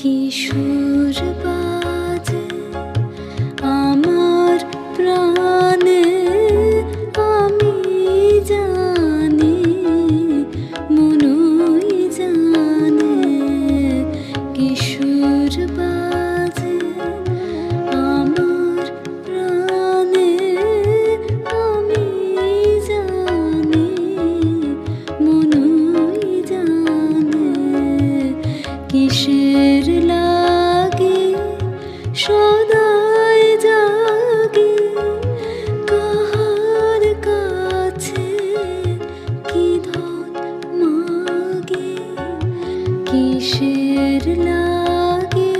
কিশোর বাজে আমার প্রাণে, আমি জানি মনই জানে। কিশোর বাজে আমার প্রাণে, আমি জানি মনই জানে। কিসের লাগে সদাই জাগে, কাহার কাছে কি ধন মাগে। কিসের লাগে